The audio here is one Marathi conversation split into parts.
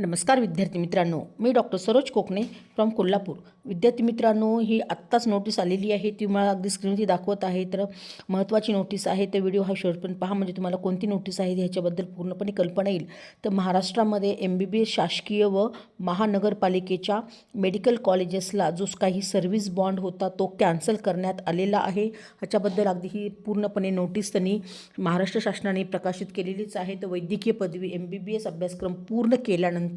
नमस्कार विद्यार्थी मित्रांनो, मी डॉक्टर सरोज कोकणे फ्रॉम कोल्हापूर. विद्यार्थी मित्रांनो, ही आत्ताच नोटीस आलेली आहे, ती मला अगदी स्क्रीनवरती दाखवत आहे. तर महत्त्वाची नोटीस आहे, तर व्हिडिओ हा शेवटपर्यंत पहा, म्हणजे तुम्हाला कोणती नोटीस आहे ह्याच्याबद्दल पूर्णपणे कल्पना येईल. तर महाराष्ट्रामध्ये MBBS शासकीय व महानगरपालिकेच्या मेडिकल कॉलेजेसला जो काही सर्व्हिस बॉन्ड होता तो कॅन्सल करण्यात आलेला आहे. ह्याच्याबद्दल अगदी ही पूर्णपणे नोटीस त्यांनी महाराष्ट्र शासनाने प्रकाशित केलेलीच आहे. तर वैद्यकीय पदवी MBBS अभ्यासक्रम पूर्ण केल्यानंतर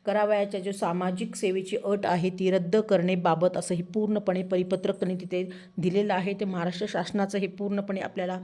करावयाच्या जो सामाजिक सेवेची अट आहे ती रद्द करण्याबाबत असं हे पूर्णपणे परिपत्रक त्यांनी तिथे दिलेलं आहे. ते महाराष्ट्र शासनाचं हे पूर्णपणे आपल्याला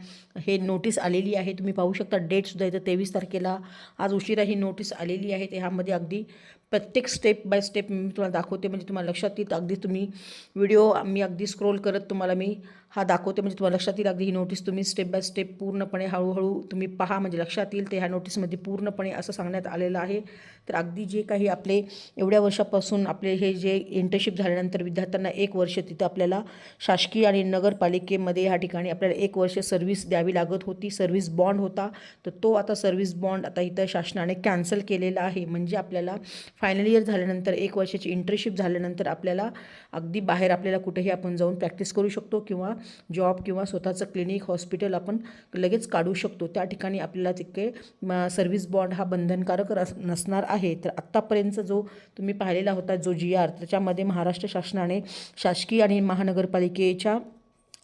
हे नोटीस आलेली आहे. तुम्ही पाहू शकता, डेटसुद्धा इथं 23 तारखेला आज उशिरा ही नोटीस आलेली आहे. ते ह्यामध्ये अगदी प्रत्येक स्टेप बाय स्टेप मी तुम्हाला दाखवते, म्हणजे तुम्हाला लक्षात येईल. अगदी तुम्ही व्हिडिओ मी अगदी स्क्रोल करत तुम्हाला मी हा दाखवते, म्हणजे तुम्हाला लक्षात येईल. अगदी ही नोटीस तुम्ही स्टेप बाय स्टेप पूर्णपणे हळूहळू तुम्ही पहा, म्हणजे लक्षात येईल. ते ह्या नोटीसमध्ये पूर्णपणे असं सांगण्यात आलेलं आहे. तर अगदी जे काही आपले एवढ्या वर्षापासून आपले हे जे इंटर्नशिप झाल्यानंतर विद्यार्थ्यांना 1 वर्ष तिथं आपल्याला शासकीय आणि नगरपालिकेमध्ये ह्या ठिकाणी आपल्याला 1 वर्ष सर्व्हिस द्यावी लागत होती, सर्व्हिस बॉन्ड होता. तर तो आता सर्व्हिस बॉन्ड आता इथं शासनाने कॅन्सल केलेला आहे. म्हणजे आपल्याला फायनल इयर झाल्यानंतर 1 वर्षाची इंटर्नशिप झाल्यानंतर आपल्याला अगदी बाहेर आपल्याला कुठेही आपण जाऊन प्रॅक्टिस करू शकतो, किंवा जॉब किंवा स्वतःचं क्लिनिक हॉस्पिटल आपण लगेच काढू शकतो. त्या ठिकाणी आपल्याला तिथे सर्व्हिस बॉन्ड हा बंधनकारक नसणार आहे. तर आत्तापर्यंत जो तुम्ही पाहिलेला होता जो GR, त्याच्यामध्ये महाराष्ट्र शासनाने शासकीय आणि महानगरपालिकेच्या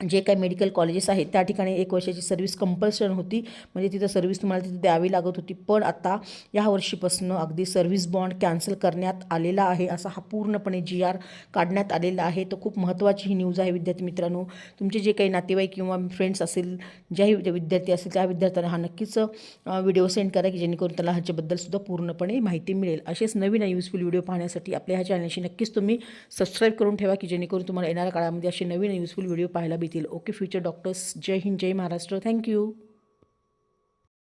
जे काही मेडिकल कॉलेजेस आहेत त्या ठिकाणी 1 वर्षाची सर्व्हिस कंपल्सन होती, म्हणजे तिथं सर्व्हिस तुम्हाला तिथे द्यावी लागत होती. पण आता या वर्षीपासून अगदी सर्व्हिस बॉन्ड कॅन्सल करण्यात आलेला आहे. असा हा पूर्णपणे GR काढण्यात आलेला आहे. तर खूप महत्त्वाची ही न्यूज आहे विद्यार्थी मित्रांनो. तुमचे जे काही नातेवाईक किंवा फ्रेंड्स असेल, ज्याही विद्यार्थी असेल, त्या विद्यार्थ्यांना हा नक्कीच व्हिडिओ सेंड करा, की जेणेकरून त्याला ह्याच्याबद्दलसुद्धा पूर्णपणे माहिती मिळेल. असेच नवीन युजफुल व्हिडिओ पाहण्यासाठी आपल्या ह्या चॅनलशी नक्कीच तुम्ही सबस्क्राईब करून ठेवा, की जेणेकरून तुम्हाला येणाऱ्या काळामध्ये असे नवीन युजफुल व्हिडिओ पाहायला भेटतील. ओके फ्युचर डॉक्टर्स, जय हिंद, जय महाराष्ट्र. थँक्यू.